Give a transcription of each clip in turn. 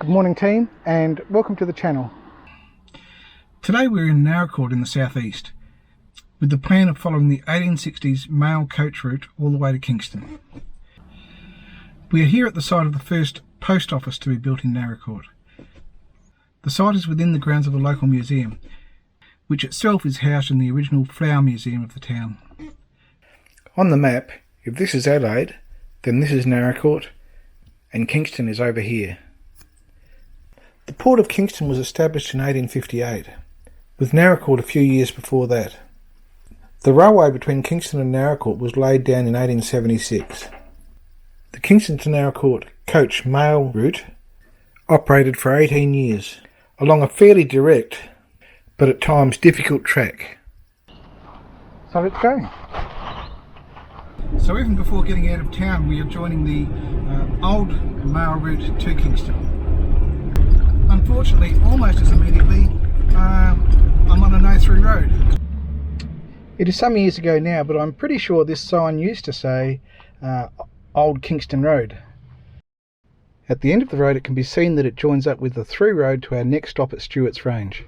Good morning team, and welcome to the channel. Today we're in Naracoorte in the southeast with the plan of following the 1860s mail coach route all the way to Kingston. We are here at the site of the first post office to be built in Naracoorte. The site is within the grounds of a local museum, which itself is housed in the original flower museum of the town. On the map, if this is Adelaide, then this is Naracoorte, and Kingston is over here. The port of Kingston was established in 1858, with Naracoorte a few years before that. The railway between Kingston and Naracoorte was laid down in 1876. The Kingston to Naracoorte coach mail route operated for 18 years, along a fairly direct, but at times difficult track. So let's go. So even before getting out of town, we are joining the old mail route to Kingston. Unfortunately, almost as immediately, I'm on a no-through road. It is some years ago now, but I'm pretty sure this sign used to say Old Kingston Road. At the end of the road it can be seen that it joins up with the through road to our next stop at Stewart's Range.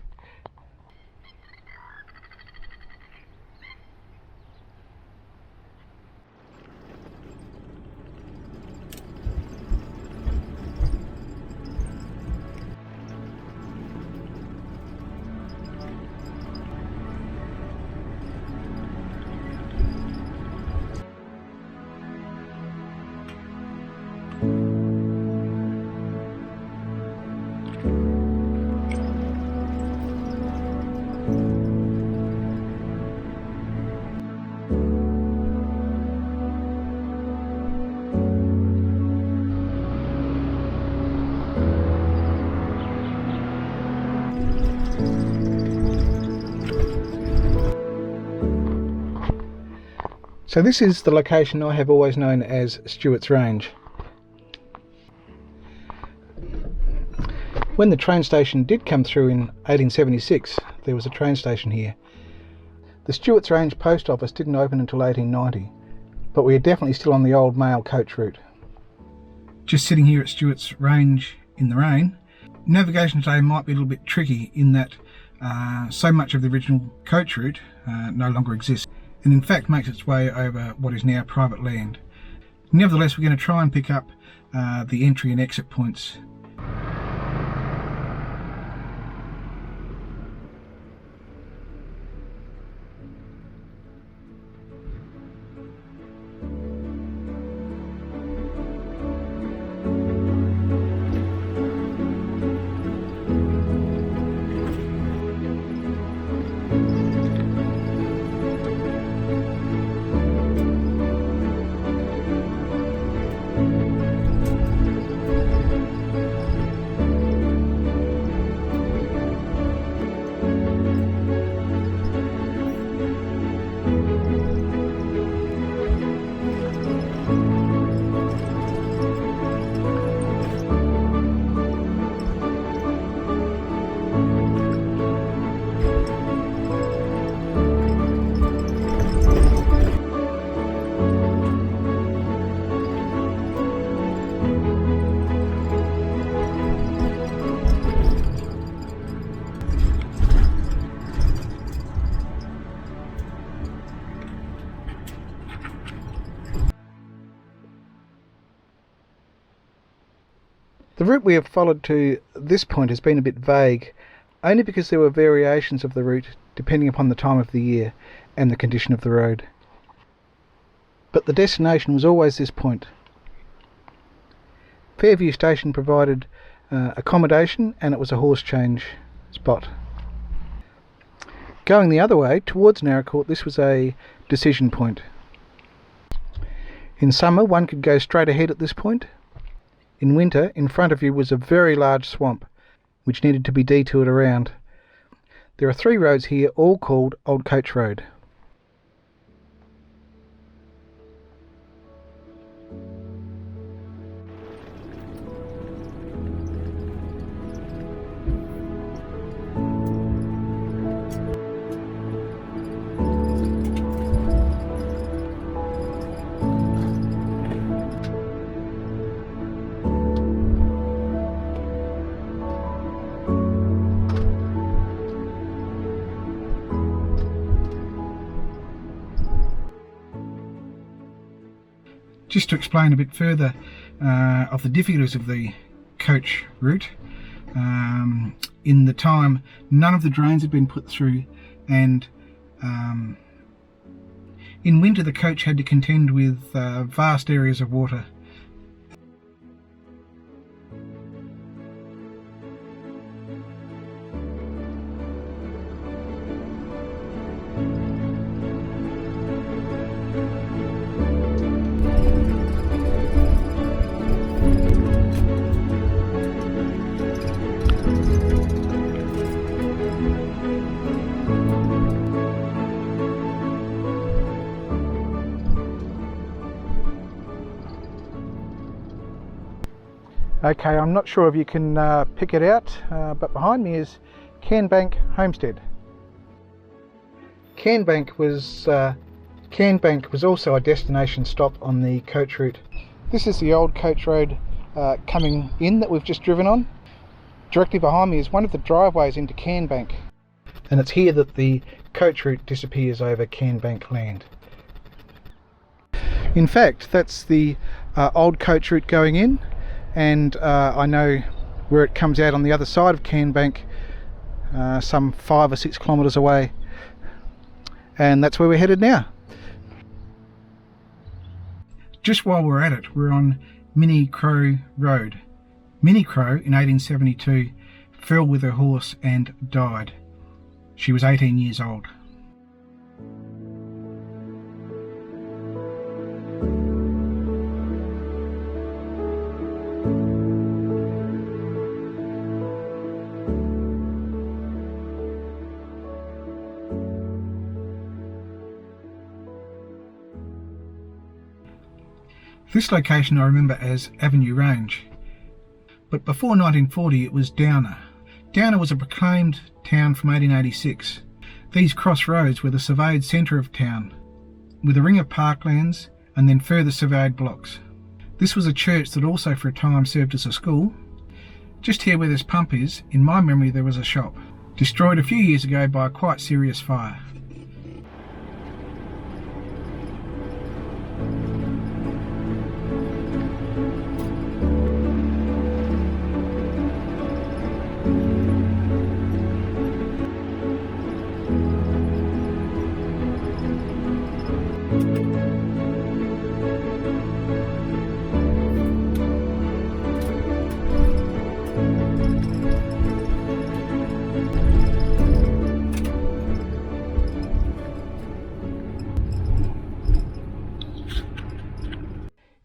So this is the location I have always known as Stewart's Range. When the train station did come through in 1876, there was a train station here. The Stewart's Range post office didn't open until 1890, but we are definitely still on the old mail coach route. Just sitting here at Stewart's Range in the rain. Navigation today might be a little bit tricky in that so much of the original coach route no longer exists, and in fact makes its way over what is now private land. Nevertheless, we're going to try and pick up the entry and exit points. The route we have followed to this point has been a bit vague, only because there were variations of the route depending upon the time of the year and the condition of the road. But the destination was always this point. Fairview Station provided accommodation, and it was a horse change spot. Going the other way, towards Naracoorte, this was a decision point. In summer, one could go straight ahead at this point. In winter, in front of you was a very large swamp, which needed to be detoured around. There are 3 roads here, all called Old Coach Road. Just to explain a bit further of the difficulties of the coach route, in the time none of the drains had been put through, and in winter the coach had to contend with vast areas of water. Okay, I'm not sure if you can pick it out, but behind me is Cairnbank Homestead. Cairnbank was also a destination stop on the coach route. This is the old coach road coming in that we've just driven on. Directly behind me is one of the driveways into Cairnbank, and it's here that the coach route disappears over Cairnbank land. In fact, that's the old coach route going in, and I know where it comes out on the other side of Cairnbank, some 5 or 6 kilometres away, and that's where we're headed now. Just while we're at it, we're on Minnie Crow Road. Minnie Crow in 1872 fell with her horse and died. She was 18 years old. This location I remember as Avenue Range, but before 1940 it was Downer. Downer was a proclaimed town from 1886. These crossroads were the surveyed centre of town, with a ring of parklands and then further surveyed blocks. This was a church that also for a time served as a school. Just here where this pump is, in my memory there was a shop, destroyed a few years ago by a quite serious fire.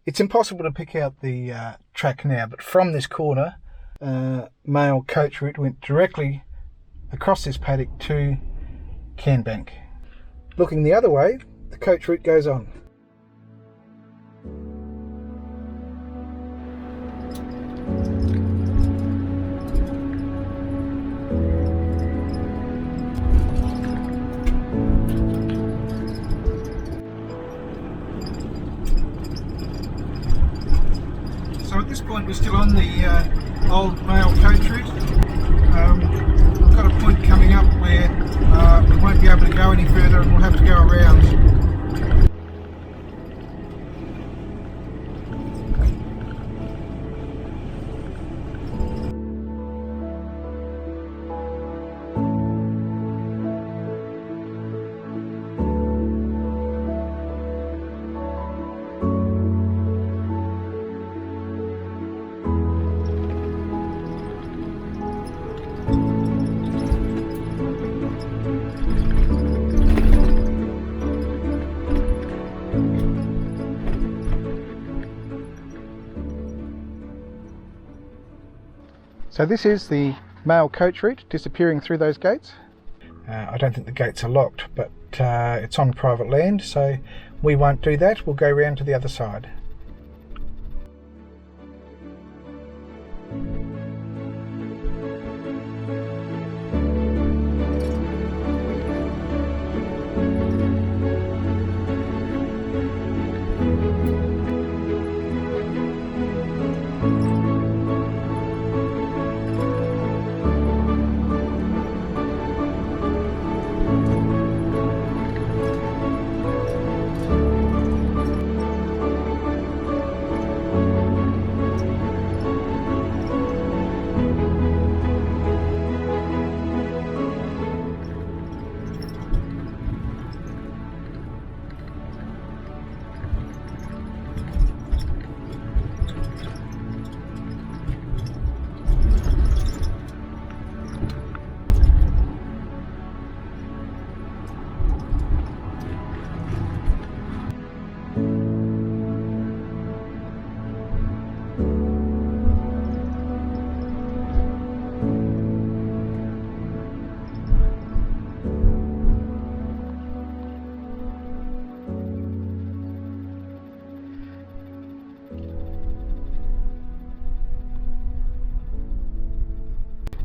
It's impossible to pick out the track now, but from this corner, mail coach route went directly across this paddock to Cairnbank. Looking the other way, the coach route goes on. So at this point we're still on the old mail coach route. We've got a point coming up where we won't be able to go any further and we'll have to go around. So this is the mail coach route disappearing through those gates. I don't think the gates are locked, but it's on private land, so we won't do that. We'll go round to the other side.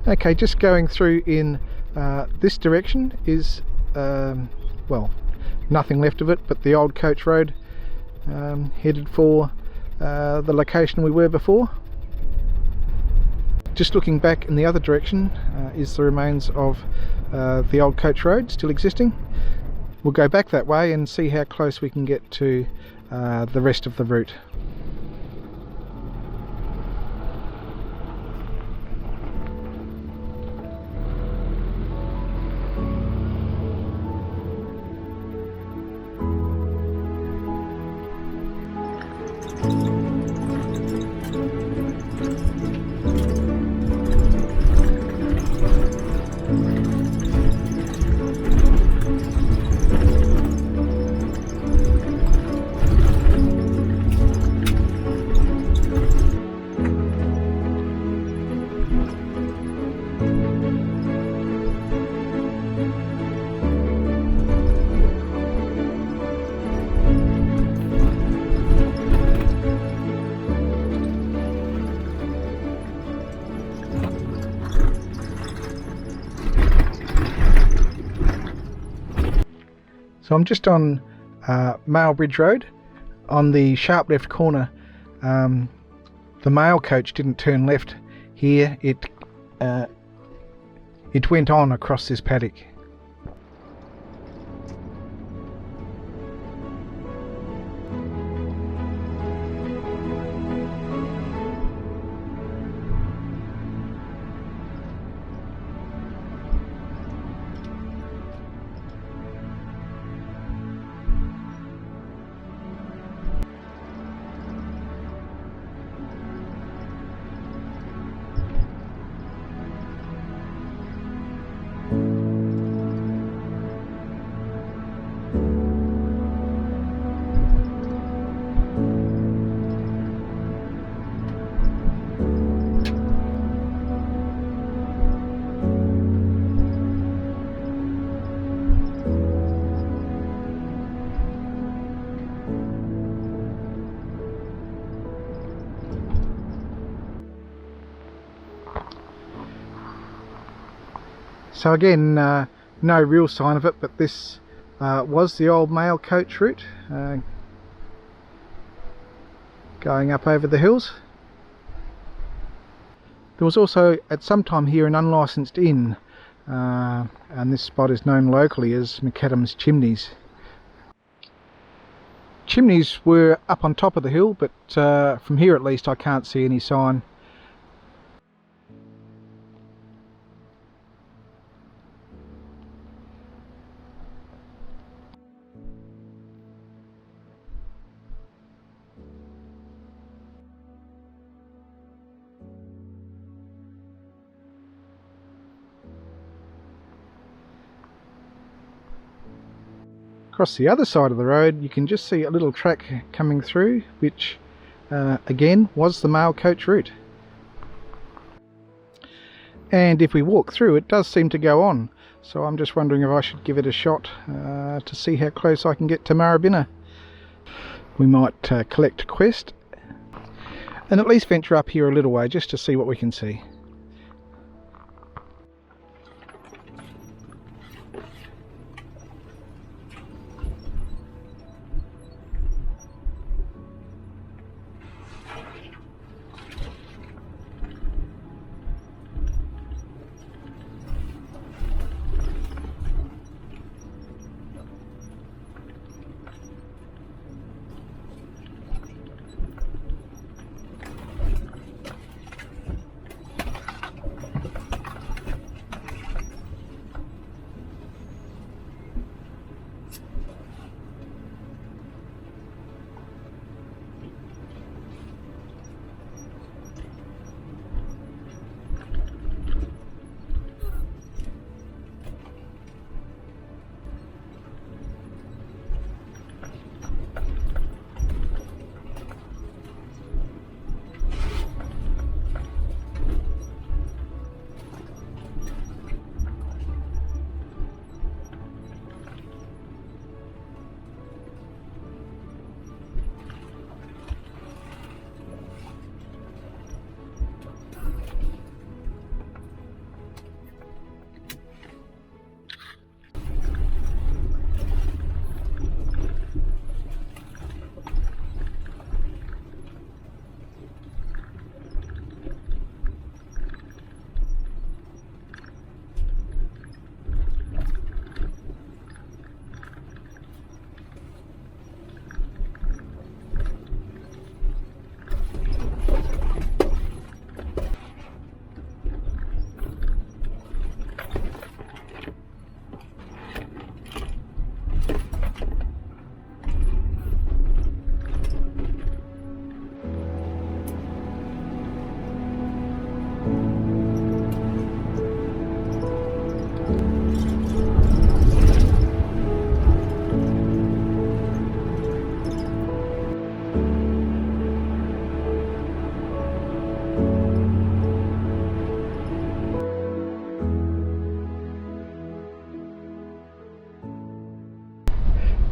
Okay, just going through in this direction is, well, nothing left of it but the old coach road, headed for the location we were before. Just looking back in the other direction is the remains of the old coach road still existing. We'll go back that way and see how close we can get to the rest of the route. So I'm just on Mail Bridge Road. On the sharp left corner, the mail coach didn't turn left here. It went on across this paddock. So again, no real sign of it, but this was the old mail coach route going up over the hills. There was also at some time here an unlicensed inn, and this spot is known locally as McAdam's Chimneys. Chimneys were up on top of the hill, but from here at least I can't see any sign. Across the other side of the road you can just see a little track coming through, which again was the mail coach route. And if we walk through, it does seem to go on, so I'm just wondering if I should give it a shot to see how close I can get to Maribina. We might collect a quest and at least venture up here a little way just to see what we can see.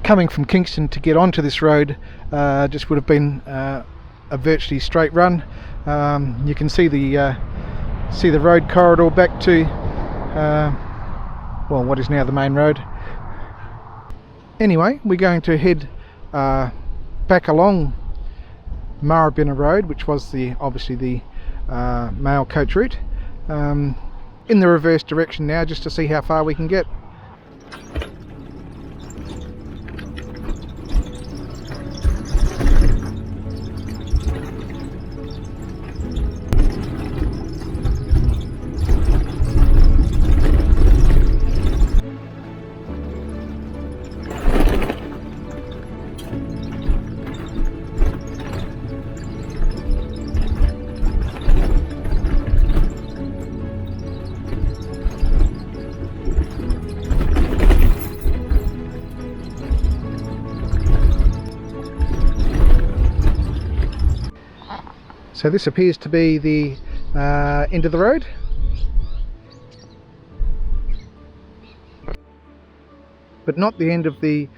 coming from Kingston to get onto this road just would have been a virtually straight run. You can see the road corridor back to well, what is now the main road. Anyway, we're going to head back along Maribyrnong Road, which was obviously the mail coach route, in the reverse direction now, just to see how far we can get. So this appears to be the end of the road. But not the end of the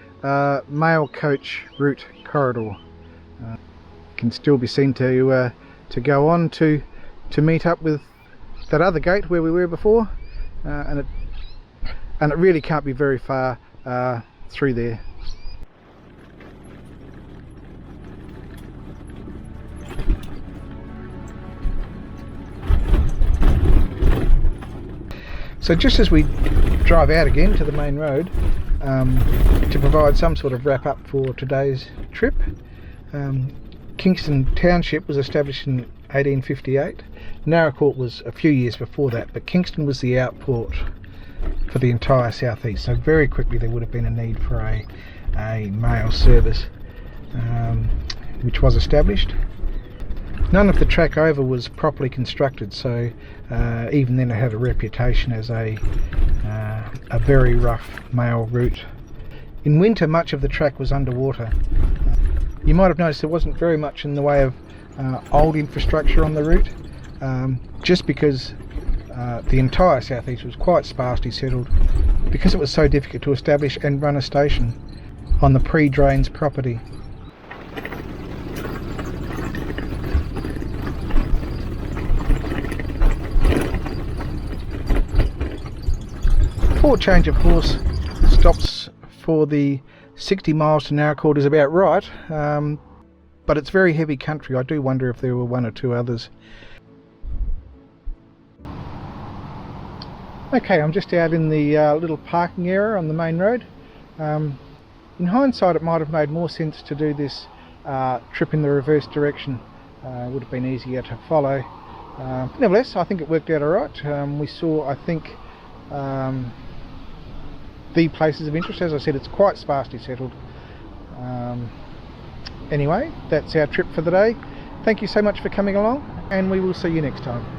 mail coach route corridor. Can still be seen to go on to meet up with that other gate where we were before, and it really can't be very far through there. So just as we drive out again to the main road, to provide some sort of wrap up for today's trip, Kingston Township was established in 1858. Naracoorte was a few years before that, but Kingston was the outport for the entire southeast, so very quickly there would have been a need for a mail service, which was established. None of the track over was properly constructed, so even then it had a reputation as a very rough mail route. In winter much of the track was underwater. You might have noticed there wasn't very much in the way of old infrastructure on the route, just because the entire southeast was quite sparsely settled, because it was so difficult to establish and run a station on the pre-drains property. Poor change of horse stops for the 60 miles to Naracoorte is about right, but it's very heavy country. I do wonder if there were one or two others. Okay, I'm just out in the little parking area on the main road. In hindsight it might have made more sense to do this trip in the reverse direction. It would have been easier to follow. Nevertheless, I think it worked out alright. We saw, I think, the places of interest. As I said, it's quite sparsely settled. Anyway, that's our trip for the day. Thank you so much for coming along, and we will see you next time.